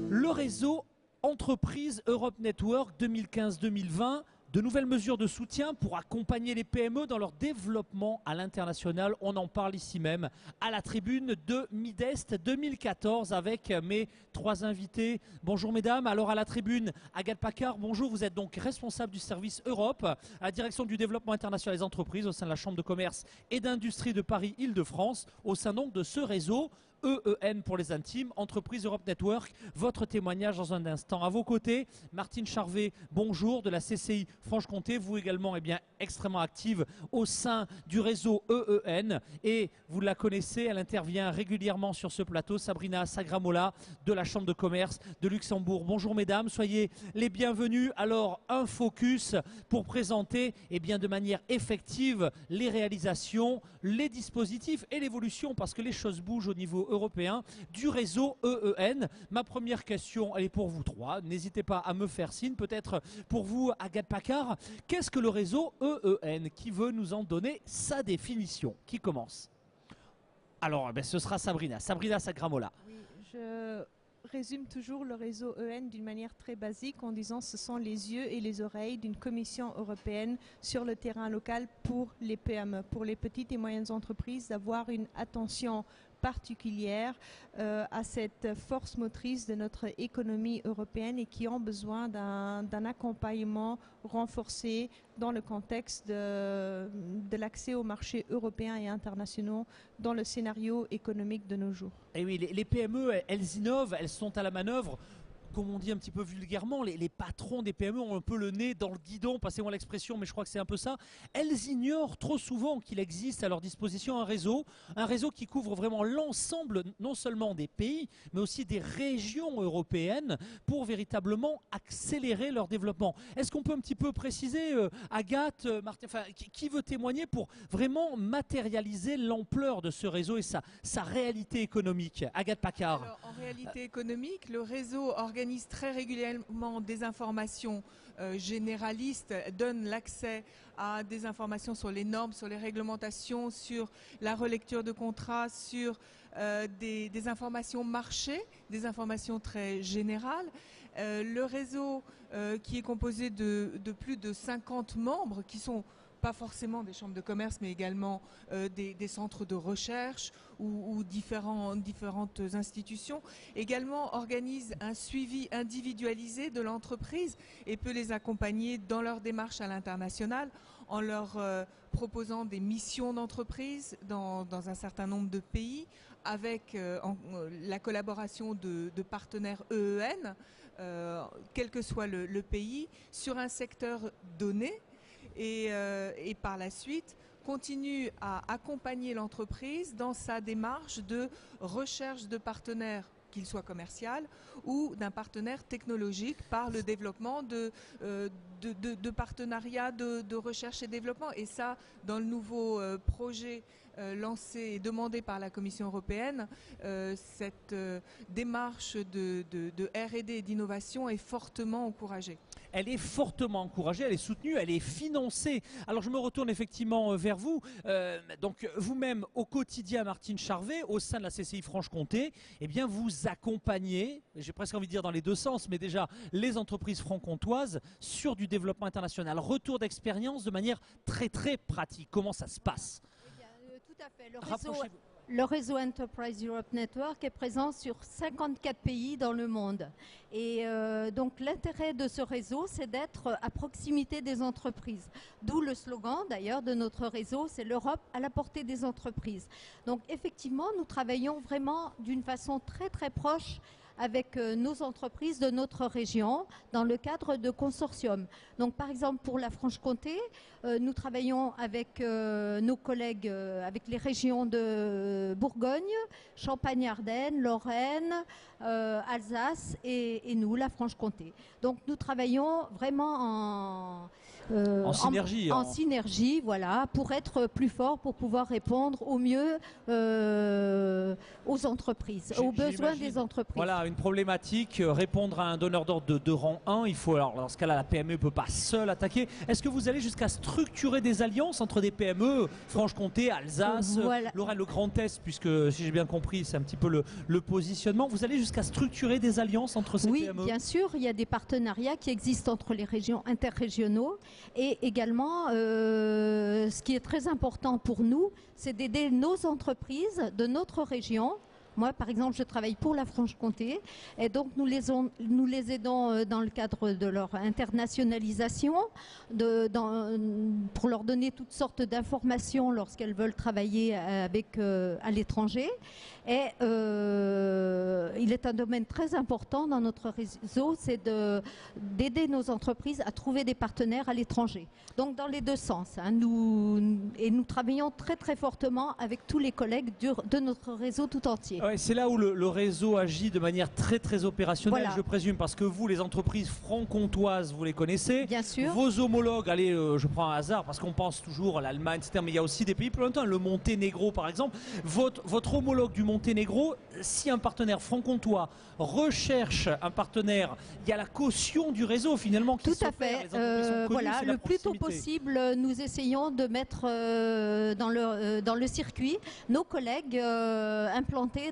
Le réseau Entreprise Europe Network 2015-2020, de nouvelles mesures de soutien pour accompagner les PME dans leur développement à l'international. On en parle ici même à la tribune de Midest 2014 avec mes trois invités. Bonjour mesdames. Alors à la tribune, Agathe Paccard, bonjour. Vous êtes donc responsable du service Europe à la direction du développement international des entreprises au sein de la Chambre de commerce et d'industrie de Paris-Île-de-France au sein donc de ce réseau EEN pour les intimes, Entreprise Europe Network. Votre témoignage dans un instant. À vos côtés, Martine Charvet, bonjour, de la CCI Franche-Comté. Vous également, extrêmement active au sein du réseau EEN. Et vous la connaissez, elle intervient régulièrement sur ce plateau. Sabrina Sagramola, de la Chambre de commerce de Luxembourg. Bonjour mesdames, soyez les bienvenus. Alors, un focus pour présenter de manière effective les réalisations, les dispositifs et l'évolution, parce que les choses bougent au niveau européen du réseau EEN. Ma première question, elle est pour vous trois. N'hésitez pas à me faire signe. Peut-être pour vous, Agathe Paccard. Qu'est-ce que le réseau EEN? Qui veut nous en donner sa définition? Qui commence? Alors, ce sera Sabrina. Sabrina Sagramola. Oui, je résume toujours le réseau EN d'une manière très basique en disant ce sont les yeux et les oreilles d'une commission européenne sur le terrain local pour les PME, pour les petites et moyennes entreprises, d'avoir une attention particulière à cette force motrice de notre économie européenne et qui ont besoin d'un accompagnement renforcé dans le contexte de l'accès aux marchés européens et internationaux dans le scénario économique de nos jours. Et oui, les PME, elles innovent, elles sont à la manœuvre. Comme on dit un petit peu vulgairement, les patrons des PME ont un peu le nez dans le guidon, passez-moi l'expression, mais je crois que c'est un peu ça. Elles ignorent trop souvent qu'il existe à leur disposition un réseau qui couvre vraiment l'ensemble, non seulement des pays, mais aussi des régions européennes, pour véritablement accélérer leur développement. Est-ce qu'on peut un petit peu préciser, Agathe, Martin, qui veut témoigner pour vraiment matérialiser l'ampleur de ce réseau et sa réalité économique? Agathe Paccard. Alors, en réalité économique, le réseau organise très régulièrement des informations généralistes, donne l'accès à des informations sur les normes, sur les réglementations, sur la relecture de contrats, sur des informations marché, des informations très générales. Le réseau qui est composé de plus de 50 membres qui sont pas forcément des chambres de commerce, mais également des centres de recherche ou différentes institutions, également organise un suivi individualisé de l'entreprise et peut les accompagner dans leur démarche à l'international en leur proposant des missions d'entreprise dans un certain nombre de pays avec la collaboration de partenaires EEN, quel que soit le pays, sur un secteur donné. Et par la suite, continue à accompagner l'entreprise dans sa démarche de recherche de partenaires, qu'il soit commercial ou d'un partenaire technologique, par le développement de partenariats de recherche et développement. Et ça, dans le nouveau projet lancé et demandé par la Commission européenne, cette démarche de R&D et d'innovation est fortement encouragée. Elle est fortement encouragée, elle est soutenue, elle est financée. Alors je me retourne effectivement vers vous. Donc vous-même au quotidien, Martine Charvet, au sein de la CCI Franche-Comté, vous accompagnez, j'ai presque envie de dire dans les deux sens, mais déjà les entreprises franc-comtoises sur du développement international. Retour d'expérience de manière très très pratique. Comment ça se passe? Tout à fait. Le réseau Enterprise Europe Network est présent sur 54 pays dans le monde. Et donc l'intérêt de ce réseau, c'est d'être à proximité des entreprises. D'où le slogan d'ailleurs de notre réseau, c'est l'Europe à la portée des entreprises. Donc effectivement, nous travaillons vraiment d'une façon très très proche avec nos entreprises de notre région dans le cadre de consortiums. Donc par exemple pour la Franche-Comté, nous travaillons avec nos collègues, avec les régions de Bourgogne, Champagne-Ardenne, Lorraine, Alsace et nous, la Franche-Comté. Donc nous travaillons vraiment en synergie. En synergie, voilà, pour être plus fort, pour pouvoir répondre au mieux aux entreprises, aux besoins des entreprises. Voilà, une problématique, répondre à un donneur d'ordre de rang 1, il faut, alors dans ce cas-là, la PME ne peut pas seule attaquer. Est-ce que vous allez jusqu'à structurer des alliances entre des PME, Franche-Comté, Alsace, voilà. Lorraine, le Grand Est, puisque si j'ai bien compris, c'est un petit peu le positionnement. Vous allez jusqu'à structurer des alliances entre ces PME? Oui, bien sûr, il y a des partenariats qui existent entre les régions interrégionaux et également, ce qui est très important pour nous, c'est d'aider nos entreprises de notre région. Moi, par exemple, je travaille pour la Franche-Comté et donc nous les aidons dans le cadre de leur internationalisation, pour leur donner toutes sortes d'informations lorsqu'elles veulent travailler à l'étranger. Et il est un domaine très important dans notre réseau, c'est d'aider nos entreprises à trouver des partenaires à l'étranger. Donc dans les deux sens. Hein, nous travaillons très très fortement avec tous les collègues de notre réseau tout entier. Ouais, c'est là où le réseau agit de manière très très opérationnelle, voilà. Je présume, parce que vous, les entreprises franc-comtoises, vous les connaissez. Bien sûr. Vos homologues, allez, je prends un hasard, parce qu'on pense toujours à l'Allemagne, etc., mais il y a aussi des pays plus lointains, le Monténégro par exemple. Votre homologue du Monténégro, si un partenaire franc-comtois recherche un partenaire, il y a la caution du réseau finalement qui tout à fait. Voilà, le plus tôt possible, nous essayons de mettre dans le circuit nos collègues implantés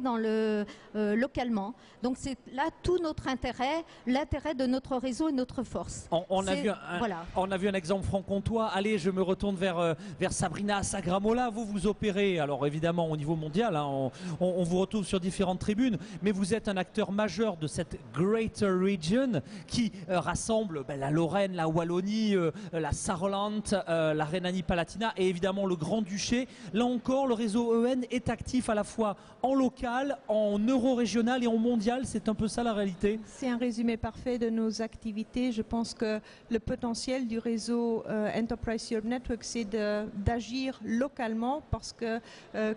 localement. Donc c'est là tout notre intérêt, l'intérêt de notre réseau et notre force. On a vu un exemple franc-comtois. Allez, je me retourne vers Sabrina Sagramola. Vous opérez, alors évidemment au niveau mondial, hein, on vous retrouve sur différentes tribunes, mais vous êtes un acteur majeur de cette Greater Region qui rassemble la Lorraine, la Wallonie, la Saarland, la Rhénanie-Palatinat et évidemment le Grand-Duché. Là encore, le réseau EN est actif à la fois en local, en euro-régional et en mondial. C'est un peu ça la réalité? C'est un résumé parfait de nos activités. Je pense que le potentiel du réseau Enterprise Europe Network, c'est d'agir localement parce que,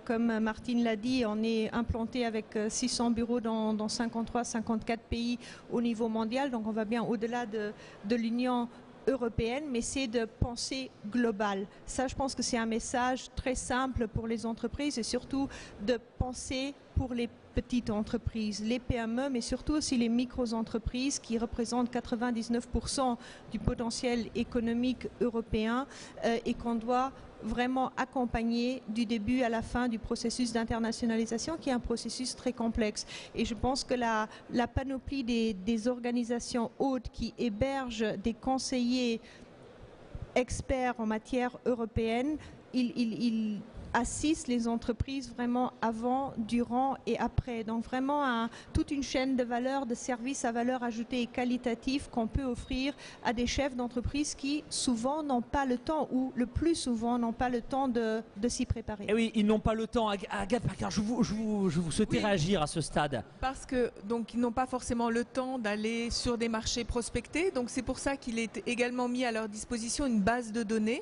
comme Martine l'a dit, on est implanté avec 600 bureaux dans 53-54 pays au niveau mondial. Donc on va bien au-delà de l'Union européenne, mais c'est de penser global. Ça, je pense que c'est un message très simple pour les entreprises et surtout de penser pour les petites entreprises, les PME, mais surtout aussi les micro-entreprises qui représentent 99% du potentiel économique européen et qu'on doit vraiment accompagner du début à la fin du processus d'internationalisation qui est un processus très complexe. Et je pense que la panoplie des organisations hautes qui hébergent des conseillers experts en matière européenne, ils assistent les entreprises vraiment avant, durant et après. Donc vraiment toute une chaîne de valeur, de services à valeur ajoutée et qualitative qu'on peut offrir à des chefs d'entreprise qui souvent n'ont pas le temps ou le plus souvent n'ont pas le temps de s'y préparer. Et oui, ils n'ont pas le temps. Agathe Paccard, je vous souhaitais réagir à ce stade. Parce que donc ils n'ont pas forcément le temps d'aller sur des marchés prospectés. Donc c'est pour ça qu'il est également mis à leur disposition une base de données,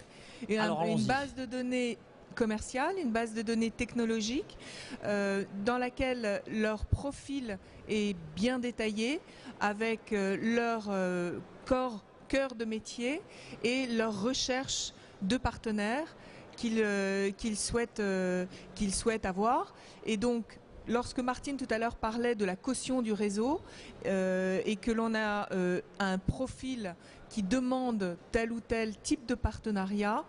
une base de données commerciale, une base de données technologique dans laquelle leur profil est bien détaillé avec leur cœur de métier et leur recherche de partenaires qu'ils souhaitent avoir. Et donc, lorsque Martine tout à l'heure parlait de la caution du réseau et que l'on a un profil qui demande tel ou tel type de partenariat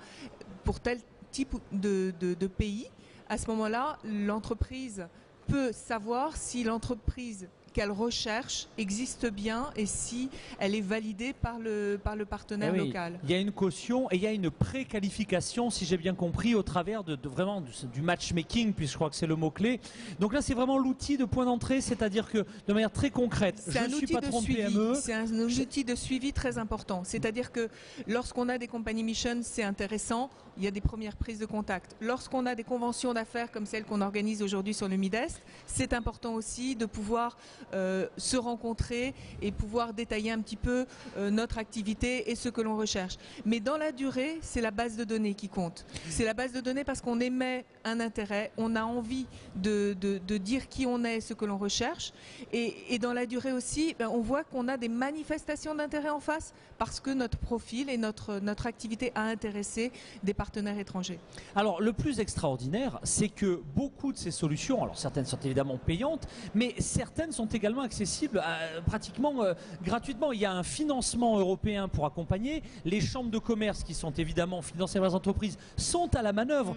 pour tel type de pays, à ce moment-là, l'entreprise peut savoir si l'entreprise qu'elle recherche existe bien et si elle est validée par le partenaire local. Il y a une caution et il y a une préqualification, si j'ai bien compris, au travers vraiment du matchmaking, puisque je crois que c'est le mot-clé. Donc là, c'est vraiment l'outil de point d'entrée, c'est-à-dire que de manière très concrète, c'est un outil de suivi. C'est un outil de suivi très important. C'est-à-dire que lorsqu'on a des compagnies mission, c'est intéressant, il y a des premières prises de contact. Lorsqu'on a des conventions d'affaires comme celles qu'on organise aujourd'hui sur le Mid-Est, c'est important aussi de pouvoir se rencontrer et pouvoir détailler un petit peu notre activité et ce que l'on recherche. Mais dans la durée, c'est la base de données qui compte. C'est la base de données parce qu'on émet un intérêt, on a envie de dire qui on est, ce que l'on recherche. Et dans la durée aussi, on voit qu'on a des manifestations d'intérêt en face parce que notre profil et notre activité a intéressé des partenaires étrangers. Alors le plus extraordinaire, c'est que beaucoup de ces solutions, alors certaines sont évidemment payantes, mais certaines sont également accessibles pratiquement gratuitement. Il y a un financement européen pour accompagner. Les chambres de commerce qui sont évidemment financées par les entreprises sont à la manœuvre.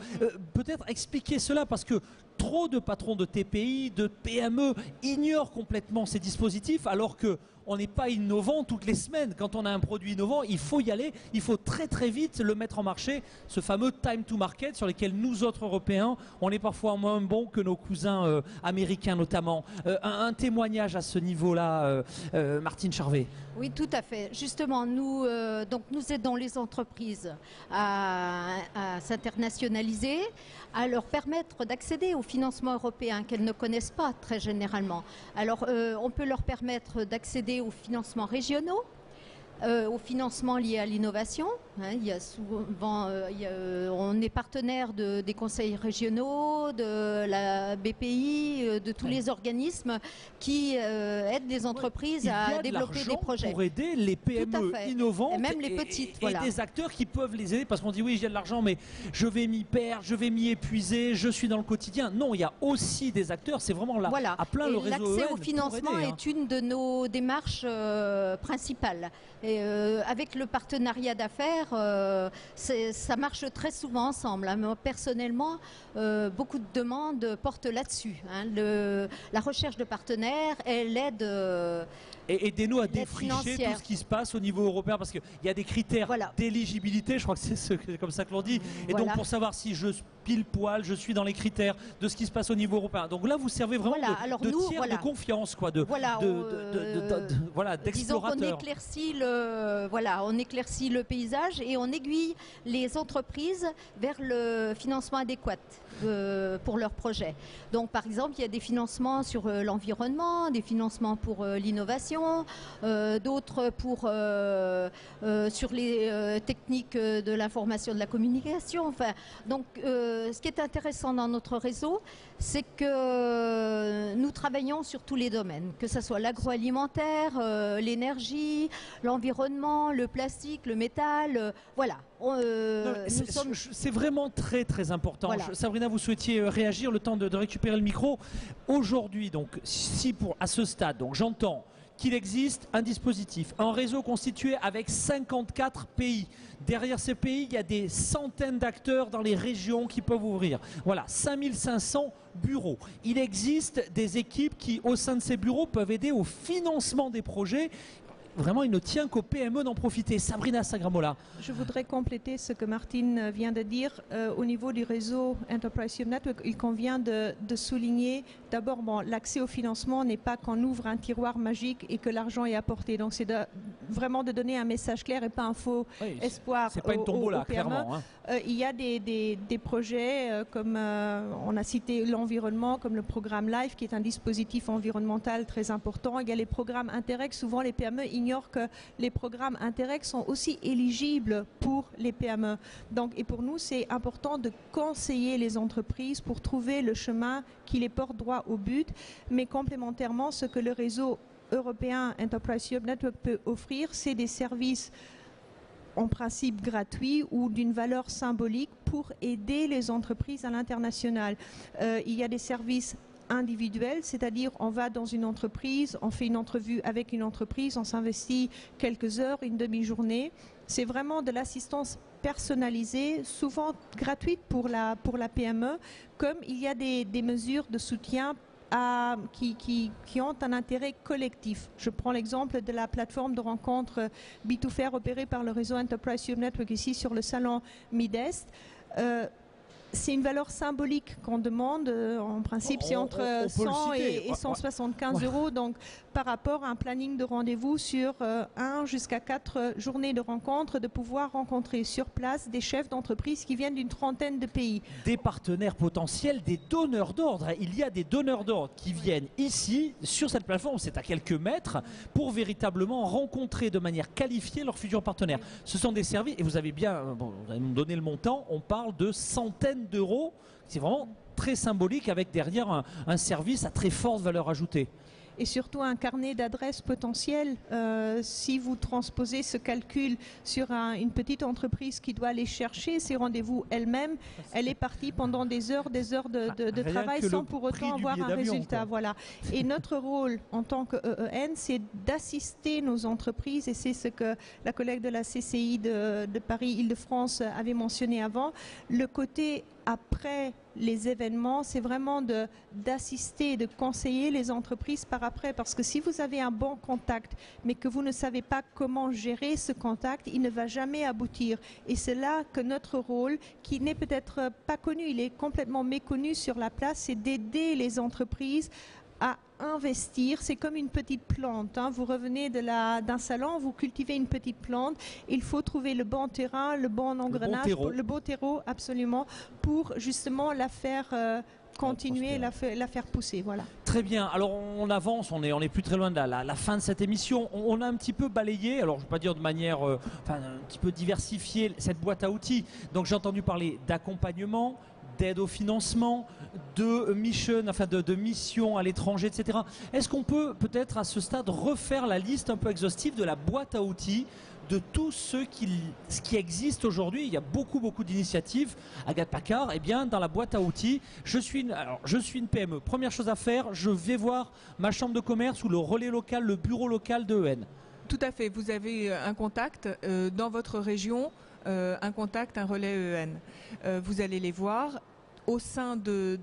Peut-être expliquer cela parce que trop de patrons de TPI, de PME ignorent complètement ces dispositifs alors que on n'est pas innovant toutes les semaines. Quand on a un produit innovant, il faut y aller, il faut très très vite le mettre en marché, ce fameux time to market sur lequel nous autres Européens, on est parfois moins bons que nos cousins américains notamment. Un témoignage à ce niveau-là, Martine Charvet. Oui, tout à fait. Justement, nous aidons les entreprises à s'internationaliser, à leur permettre d'accéder au financement européen qu'elles ne connaissent pas très généralement. Alors, on peut leur permettre d'accéder aux financements régionaux, aux financements liés à l'innovation. Il y a souvent, on est partenaire des conseils régionaux, de la BPI, de tous les organismes qui aident les entreprises à développer des projets. Pour aider les PME innovantes et même les petites, et des acteurs qui peuvent les aider parce qu'on dit oui, j'ai de l'argent, mais je vais m'y perdre, je vais m'y épuiser, je suis dans le quotidien. Non, il y a aussi des acteurs, c'est vraiment là à plein le réseau. L'accès au financement est une de nos démarches principales. Et avec le partenariat d'affaires, ça marche très souvent ensemble. Moi, personnellement, beaucoup de demandes portent là-dessus. La recherche de partenaires et l'aide. Et aidez-nous à défricher tout ce qui se passe au niveau européen parce qu'il y a des critères d'éligibilité, je crois que c'est comme ça que l'on dit. Et donc pour savoir si je pile poil, je suis dans les critères de ce qui se passe au niveau européen. Donc là, vous servez vraiment de tiers de confiance, quoi, d'explorateur. Disons qu'on éclaircit le paysage et on aiguille les entreprises vers le financement adéquat pour leurs projets. Donc par exemple, il y a des financements sur l'environnement, des financements pour l'innovation, d'autres sur les techniques de l'information, de la communication. Enfin, donc ce qui est intéressant dans notre réseau, c'est que nous travaillons sur tous les domaines, que ce soit l'agroalimentaire, l'énergie, l'environnement, le plastique, le métal, voilà. C'est vraiment très très important. Sabrina, vous souhaitiez réagir, le temps de récupérer le micro. Aujourd'hui, donc, si à ce stade, donc j'entends qu'il existe un dispositif, un réseau constitué avec 54 pays. Derrière ces pays, il y a des centaines d'acteurs dans les régions qui peuvent ouvrir. Voilà, 5500 bureaux. Il existe des équipes qui, au sein de ces bureaux, peuvent aider au financement des projets. Vraiment, il ne tient qu'aux PME d'en profiter. Sabrina Sagramola. Je voudrais compléter ce que Martine vient de dire. Au niveau du réseau Enterprise Europe Network, il convient de souligner d'abord, l'accès au financement n'est pas qu'on ouvre un tiroir magique et que l'argent est apporté. Donc c'est vraiment de donner un message clair et pas un faux espoir. C'est pas une tombola, clairement. Il y a des projets comme on a cité l'environnement, comme le programme LIFE, qui est un dispositif environnemental très important. Il y a les programmes Interreg. Souvent, les PME ignorent que les programmes Interreg sont aussi éligibles pour les PME. Donc, et pour nous, c'est important de conseiller les entreprises pour trouver le chemin qui les porte droit au but. Mais complémentairement, ce que le réseau européen Enterprise Europe Network peut offrir, c'est des services en principe gratuits ou d'une valeur symbolique pour aider les entreprises à l'international. Il y a des services individuels, c'est-à-dire on va dans une entreprise, on fait une entrevue avec une entreprise, on s'investit quelques heures, une demi-journée. C'est vraiment de l'assistance personnalisée, souvent gratuite pour la PME, comme il y a des mesures de soutien qui ont un intérêt collectif. Je prends l'exemple de la plateforme de rencontre B2Fair opérée par le réseau Enterprise Europe Network ici sur le salon Midest. C'est une valeur symbolique qu'on demande. En principe, c'est entre 100 et 175 euros. Donc, par rapport à un planning de rendez-vous sur 1 jusqu'à 4 journées de rencontres, de pouvoir rencontrer sur place des chefs d'entreprise qui viennent d'une trentaine de pays. Des partenaires potentiels, des donneurs d'ordre. Il y a des donneurs d'ordre qui viennent ici, sur cette plateforme, c'est à quelques mètres, pour véritablement rencontrer de manière qualifiée leurs futurs partenaires. Ce sont des services, et vous avez bien, vous allez me donner le montant, on parle de centaines d'euros, c'est vraiment très symbolique avec derrière un service à très forte valeur ajoutée. Et surtout un carnet d'adresses potentielles. Si vous transposez ce calcul sur une petite entreprise qui doit aller chercher ses rendez-vous elle-même, elle est partie pendant des heures de travail sans pour autant avoir un résultat. Voilà. Et notre rôle en tant qu'EEN, c'est d'assister nos entreprises, et c'est ce que la collègue de la CCI de Paris-Île-de-France avait mentionné avant. Le côté après les événements, c'est vraiment d'assister, de conseiller les entreprises par après. Parce que si vous avez un bon contact, mais que vous ne savez pas comment gérer ce contact, il ne va jamais aboutir. Et c'est là que notre rôle, qui n'est peut-être pas connu, il est complètement méconnu sur la place, c'est d'aider les entreprises à investir. C'est comme une petite plante, hein. Vous revenez d'un salon, vous cultivez une petite plante, il faut trouver le bon terrain, le bon engrenage, le bon terreau, absolument, pour justement la faire continuer, la faire pousser. Voilà. Très bien, alors on avance, on est plus très loin de la fin de cette émission. On a un petit peu balayé, alors je ne vais pas dire de manière un petit peu diversifiée, cette boîte à outils. Donc j'ai entendu parler d'accompagnement, d'aide au financement, de missions à l'étranger, etc. Est-ce qu'on peut peut-être à ce stade refaire la liste un peu exhaustive de la boîte à outils de tout ce qui existe aujourd'hui? Il y a beaucoup d'initiatives. Agathe Paccard, dans la boîte à outils, je suis une PME. Première chose à faire, je vais voir ma chambre de commerce ou le relais local, le bureau local de EN. Tout à fait. Vous avez un contact dans votre région, un contact, un relais EN. Vous allez les voir. Au sein de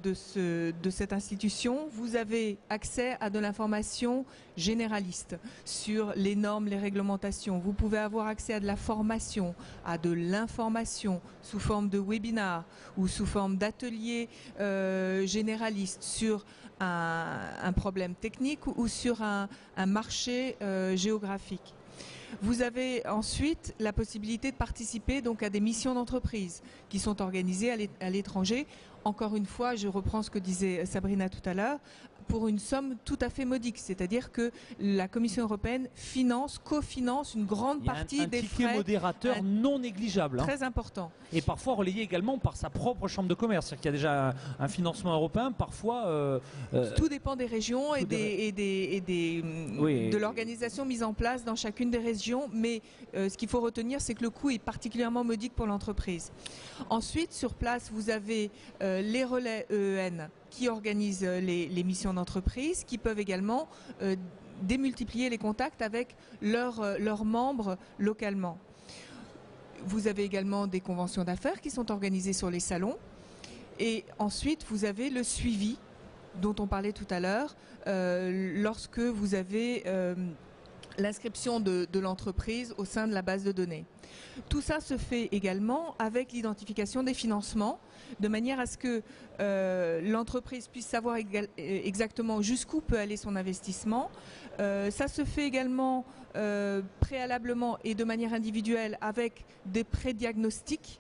cette institution, vous avez accès à de l'information généraliste sur les normes, les réglementations. Vous pouvez avoir accès à de la formation, à de l'information sous forme de webinars ou sous forme d'ateliers généralistes sur un problème technique ou sur un marché géographique. Vous avez ensuite la possibilité de participer donc à des missions d'entreprise qui sont organisées à l'étranger. Encore une fois, je reprends ce que disait Sabrina tout à l'heure, pour une somme tout à fait modique. C'est-à-dire que la Commission européenne cofinance une grande partie des frais. Un ticket modérateur non négligeable. Très important. Et parfois relayé également par sa propre chambre de commerce. C'est-à-dire qu'il y a déjà un financement européen, parfois... Tout dépend des régions et de l'organisation mise en place dans chacune des régions. Mais ce qu'il faut retenir, c'est que le coût est particulièrement modique pour l'entreprise. Ensuite, sur place, vous avez les relais EEN qui organisent les missions d'entreprise, qui peuvent également démultiplier les contacts avec leurs membres localement. Vous avez également des conventions d'affaires qui sont organisées sur les salons. Et ensuite, vous avez le suivi dont on parlait tout à l'heure, lorsque vous avez l'inscription de l'entreprise au sein de la base de données. Tout ça se fait également avec l'identification des financements, de manière à ce que l'entreprise puisse savoir exactement jusqu'où peut aller son investissement. Ça se fait également préalablement et de manière individuelle avec des pré-diagnostics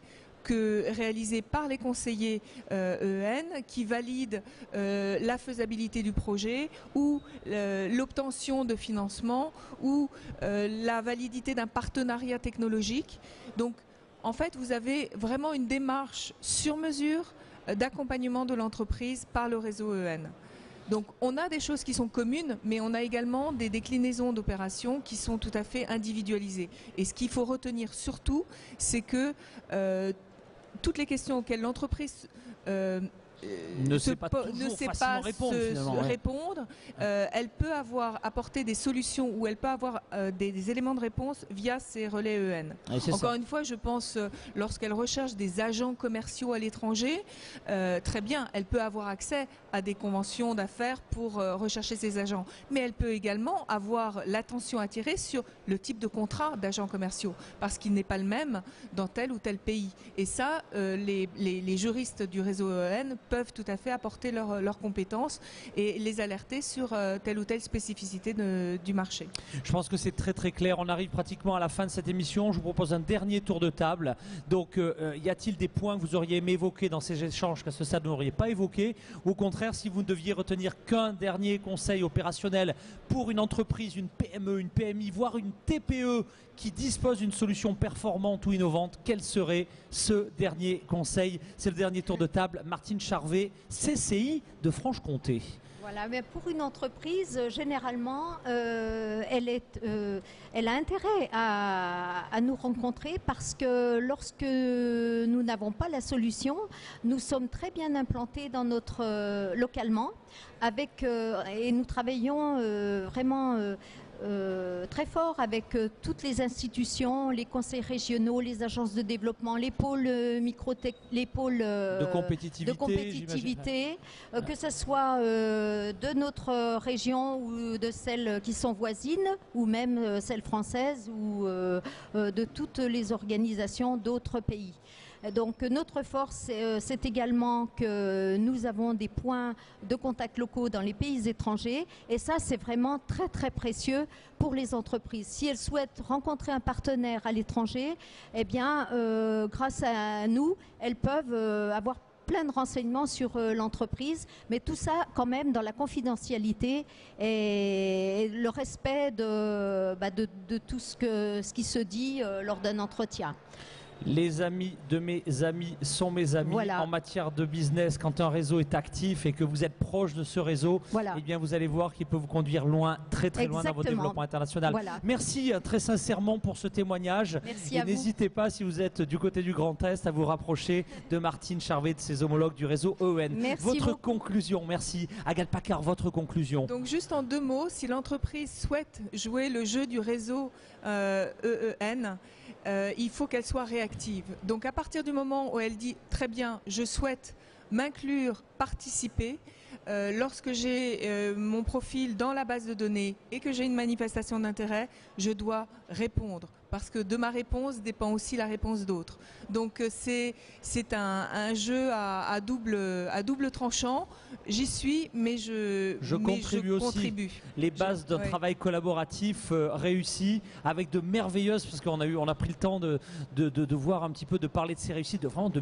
réalisés par les conseillers EN qui valident la faisabilité du projet ou l'obtention de financement ou la validité d'un partenariat technologique. Donc en fait, vous avez vraiment une démarche sur mesure d'accompagnement de l'entreprise par le réseau EN. Donc on a des choses qui sont communes, mais on a également des déclinaisons d'opérations qui sont tout à fait individualisées. Et ce qu'il faut retenir surtout, c'est que toutes les questions auxquelles l'entreprise ne sait pas répondre. Elle peut apporter des solutions ou elle peut avoir des éléments de réponse via ces relais EN. Encore une fois, je pense lorsqu'elle recherche des agents commerciaux à l'étranger, très bien, elle peut avoir accès à des conventions d'affaires pour rechercher ces agents. Mais elle peut également avoir l'attention attirée sur le type de contrat d'agents commerciaux parce qu'il n'est pas le même dans tel ou tel pays. Et ça, les juristes du réseau EN peuvent tout à fait apporter leurs compétences et les alerter sur telle ou telle spécificité du marché. Je pense que c'est très très clair. On arrive pratiquement à la fin de cette émission. Je vous propose un dernier tour de table. Donc, y a-t-il des points que vous auriez aimé évoquer dans ces échanges qu'à ce stade vous n'auriez pas évoqué? Ou au contraire, si vous ne deviez retenir qu'un dernier conseil opérationnel pour une entreprise, une PME, une PMI, voire une TPE qui dispose d'une solution performante ou innovante, quel serait ce dernier conseil? C'est le dernier tour de table. Martine Charvet, CCI de Franche-Comté. Voilà, mais pour une entreprise, généralement, elle a intérêt à nous rencontrer parce que lorsque nous n'avons pas la solution, nous sommes très bien implantés dans localement et nous travaillons vraiment très fort avec toutes les institutions, les conseils régionaux, les agences de développement, les pôles les pôles de compétitivité, que ce soit de notre région ou de celles qui sont voisines ou même celles françaises ou de toutes les organisations d'autres pays. Donc notre force, c'est également que nous avons des points de contact locaux dans les pays étrangers et ça, c'est vraiment très très précieux pour les entreprises. Si elles souhaitent rencontrer un partenaire à l'étranger, eh bien, grâce à nous, elles peuvent avoir plein de renseignements sur l'entreprise, mais tout ça quand même dans la confidentialité et le respect de tout ce qui se dit lors d'un entretien. Les amis de mes amis sont mes amis. Voilà. En matière de business, quand un réseau est actif et que vous êtes proche de ce réseau, voilà. Eh bien vous allez voir qu'il peut vous conduire loin, très très loin dans votre développement international. Voilà. Merci très sincèrement pour ce témoignage. Merci et n'hésitez pas, si vous êtes du côté du Grand Est, à vous rapprocher de Martine Charvet, de ses homologues du réseau EN. Merci votre beaucoup. Conclusion, merci. Agathe Paccard, votre conclusion. Donc juste en 2 mots, si l'entreprise souhaite jouer le jeu du réseau EEN, il faut qu'elle soit réactive. Donc à partir du moment où elle dit très bien, je souhaite m'inclure, participer, lorsque j'ai mon profil dans la base de données et que j'ai une manifestation d'intérêt, je dois répondre. Parce que de ma réponse dépend aussi la réponse d'autres. Donc c'est un jeu à double tranchant. J'y suis, mais je contribue aussi. Les bases d'un travail collaboratif réussi avec de merveilleuses, parce qu'on a pris le temps de voir un petit peu, de parler de ces réussites, vraiment de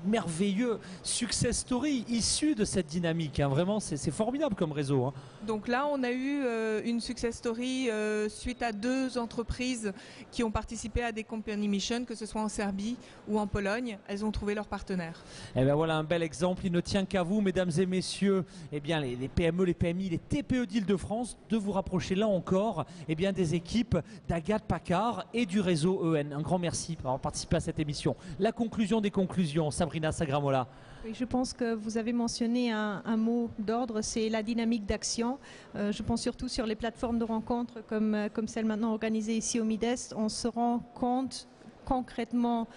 merveilleux success stories issus de cette dynamique. Hein. Vraiment, c'est formidable comme réseau. Hein. Donc là, on a eu une success story suite à 2 entreprises qui ont participé à des company missions, que ce soit en Serbie ou en Pologne. Elles ont trouvé leur partenaire. Et bien voilà un bel exemple. Il ne tient qu'à vous, mesdames et messieurs, eh bien, les PME, les PMI, les TPE d'Île-de-France, de vous rapprocher là encore eh bien, des équipes d'Agathe Paccard et du réseau EN. Un grand merci pour avoir participé à cette émission. La conclusion des conclusions, Sabrina Sagramola. Oui, je pense que vous avez mentionné un mot d'ordre, c'est la dynamique d'action. Je pense surtout sur les plateformes de rencontres comme celle maintenant organisée ici au Midest. On se rend compte concrètement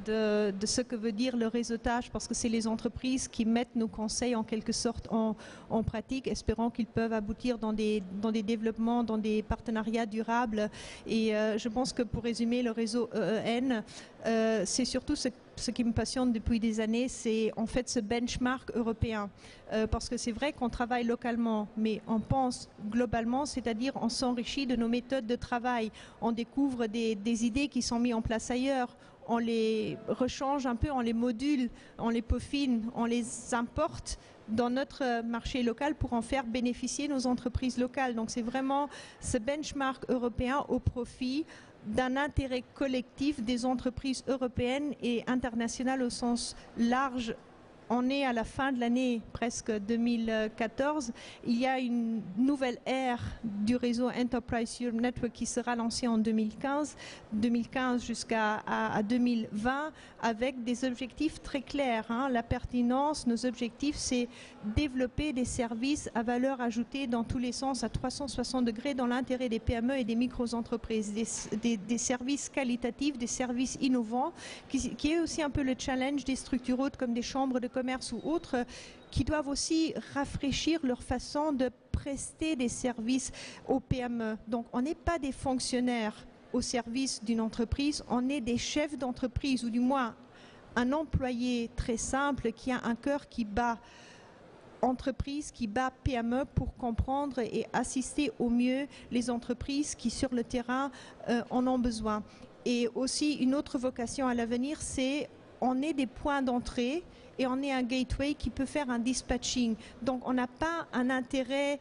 de ce que veut dire le réseautage, parce que c'est les entreprises qui mettent nos conseils en quelque sorte en pratique, espérant qu'ils peuvent aboutir dans des développements, dans des partenariats durables. Et je pense que pour résumer, le réseau EEN, c'est surtout ce qui me passionne depuis des années, c'est en fait ce benchmark européen. Parce que c'est vrai qu'on travaille localement, mais on pense globalement, c'est-à-dire on s'enrichit de nos méthodes de travail, on découvre des idées qui sont mises en place ailleurs, on les rechange un peu, on les module, on les peaufine, on les importe dans notre marché local pour en faire bénéficier nos entreprises locales. Donc c'est vraiment ce benchmark européen au profit d'un intérêt collectif des entreprises européennes et internationales au sens large on est à la fin de l'année presque 2014. Il y a une nouvelle ère du réseau Enterprise Europe Network qui sera lancée en 2015 jusqu'à 2020 avec des objectifs très clairs. La pertinence, nos objectifs, c'est développer des services à valeur ajoutée dans tous les sens à 360 degrés dans l'intérêt des PME et des micro-entreprises, des services qualitatifs, des services innovants, qui est aussi un peu le challenge des structures hautes comme des chambres de commerce ou autres, qui doivent aussi rafraîchir leur façon de prester des services aux PME. Donc on n'est pas des fonctionnaires au service d'une entreprise, on est des chefs d'entreprise, ou du moins un employé très simple qui a un cœur qui bat entreprise, qui bat PME pour comprendre et assister au mieux les entreprises qui sur le terrain en ont besoin. Et aussi une autre vocation à l'avenir, c'est on est des points d'entrée et on est un gateway qui peut faire un dispatching. Donc on n'a pas un intérêt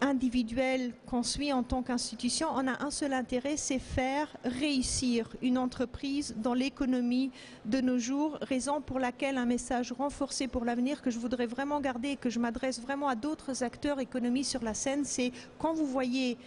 individuel qu'on suit en tant qu'institution, on a un seul intérêt, c'est faire réussir une entreprise dans l'économie de nos jours, raison pour laquelle un message renforcé pour l'avenir que je voudrais vraiment garder et que je m'adresse vraiment à d'autres acteurs économiques sur la scène, c'est quand vous voyez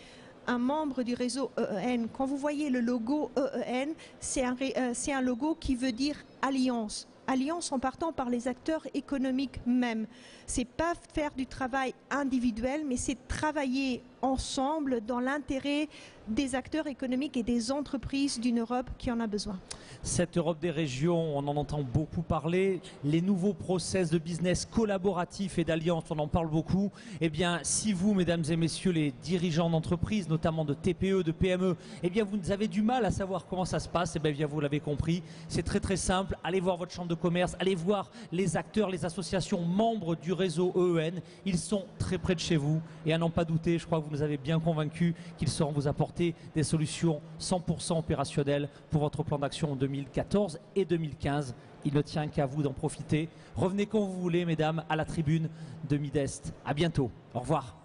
un membre du réseau EEN, quand vous voyez le logo EEN, c'est un logo qui veut dire alliance. Alliance en partant par les acteurs économiques même. C'est pas faire du travail individuel, mais c'est travailler ensemble dans l'intérêt des acteurs économiques et des entreprises d'une Europe qui en a besoin. Cette Europe des régions, on en entend beaucoup parler. Les nouveaux process de business collaboratifs et d'alliance, on en parle beaucoup. Eh bien, si vous, mesdames et messieurs, les dirigeants d'entreprises, notamment de TPE, de PME, eh bien, vous avez du mal à savoir comment ça se passe, eh bien, vous l'avez compris. C'est très très simple. Allez voir votre chambre de commerce, allez voir les acteurs, les associations membres du réseau EEN. Ils sont très près de chez vous et à n'en pas douter, je crois que vous nous avez bien convaincus qu'ils sauront vous apporter des solutions 100% opérationnelles pour votre plan d'action en 2014 et 2015. Il ne tient qu'à vous d'en profiter. Revenez quand vous voulez, mesdames, à la tribune de Midest. À bientôt. Au revoir.